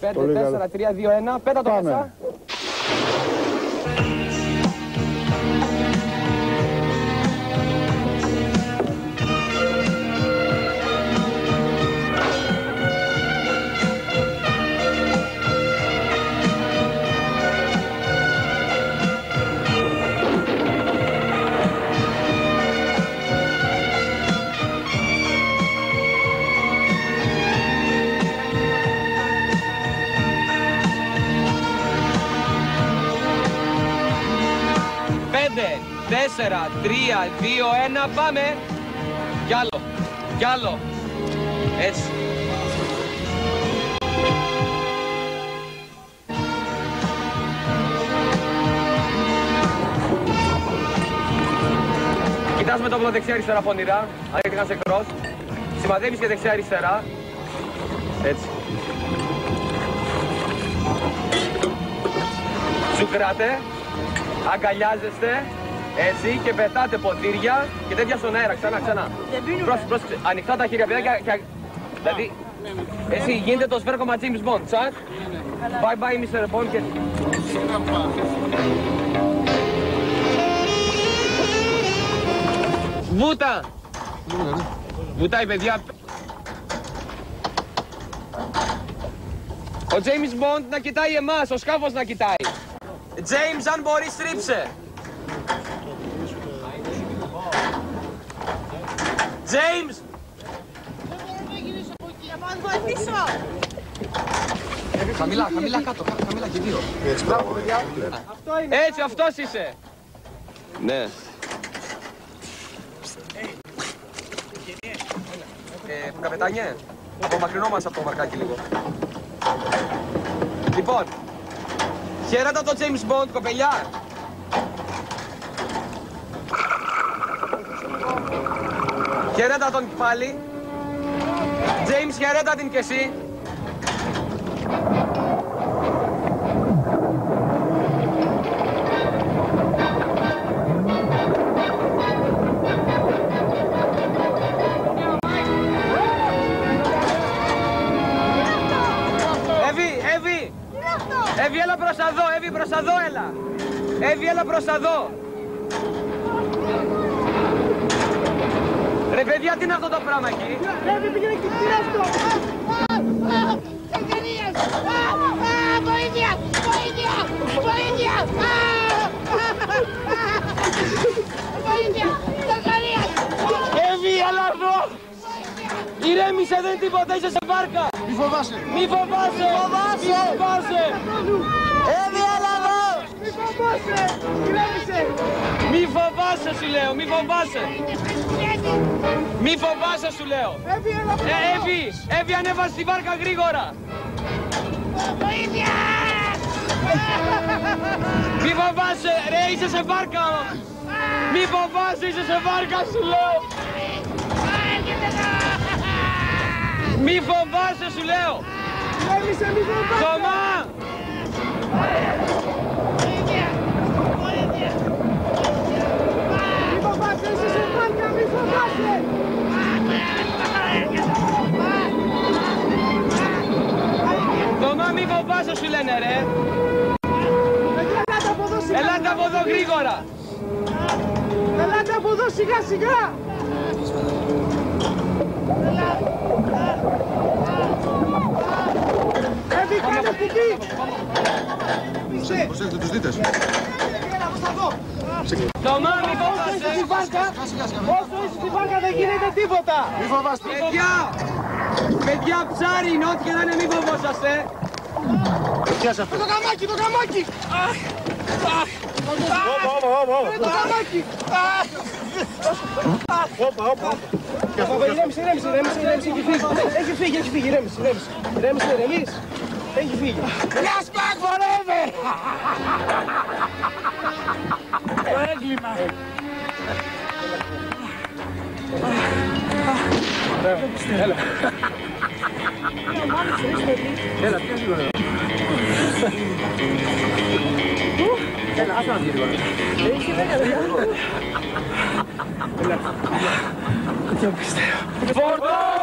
βεβαίως. 5, 4, 3, 2, 1. Πέτα το μέσα. Τέσσερα, 3, 2, 1, πάμε! Κι άλλο, έτσι. Κοιτάς με το δεξιά-αριστερά πονηρά, αν έχεις να σε κρός. Σημαδεύεις και δεξιά-αριστερά. Έτσι. Τσουκράτε, αγκαλιάζεστε. Έτσι και πετάτε ποτήρια και τέτοια στον αέρα, ξανά. Πρόσεξε, ανοιχτά τα χέρια παιδάκια και... Δηλαδή, έτσι γίνεται το σφέρκομα James Bond, τσακ. Bye bye Mr. Bond και... Βούτα! Βουτάει παιδιά. Ο James Bond να κοιτάει εμάς, ο σκάφος να κοιτάει. James, αν μπορείς στρίψε. James! Χαμηλά κάτω, χαμηλά και δύο. Έτσι, αυτός είσαι. Ναι. Καπετάνιε, απομακρυνόμαστε από το βαρκάκι λίγο. Λοιπόν, χαίρετα το James Bond, κοπελιά. Χαιρέτα τον πάλι. James, χαιρέτα την κι εσύ. Εύη, έλα προς εδώ, Εύη, προς εδώ, έλα. Εύη, έλα προς εδώ. Ρε παιδιά, τι είναι αυτό το πράγμα εκεί? Εύη, πήγαινε και τι είναι αυτό? Ευκαιρίες! Βοήθεια! Βοήθεια! Βοήθεια! Βοήθεια! Ευκαιρίες! Εύη, έλα εδώ. Ηρέμησε, δεν τίποτα, είσαι σε βάρκα. Μη φοβάσαι. Μη φοβάσαι. Μη φοβάσαι. Εύη, έλα εδώ! Μη φοβάσαι! Ηρέμησε! Μη φοβάσαι, σου λέω, μη φοβάσαι. Μη φοβάσαι, σου λέω. Εύη, έλα εδώ! Εύη, ανέβασε τη βάρκα γρήγορα. Βοήθεια! Μη φοβάσαι, ρε, είσαι σε βάρκα. Μη φοβάσαι, είσαι σε βάρκα, σου λέω. Μη φοβάσαι, σου λέω. Ηρέμησε, μη φοβάσαι! Θωμά! Μη φοβάσαι, είσαι σε βάρκα, μη φοβάσαι! Θωμά, μη φοβάσαι, σου λένε, ρε. Ελάτε από εδώ σιγά! Ελάτε από εδώ γρήγορα. Ελάτε από εδώ σιγά σιγά! Εύη, κάνε κουμπί! Προσέχετε τους δίτες. Θωμά, μη Όσο είσαι στη φοβάσαι. βάρκα, όσο είσαι στη βάρκα δεν γίνεται τίποτα! Μη φοβάστε. Παιδιά, ψάρι είναι, ό,τι και να είναι, μη φοβόσαστε. Το καμάκι, το καμάκι! Το καμάκι! Ηρέμησε, έχει φύγει, ηρέμησε, έχει φύγει. Last back forever! Το έγκλημα. Έλα. Έλα, πιο λίγο. Έλα, ας να βγει λίγο. Έλα. Δεν πιστεύω. Φορτώ!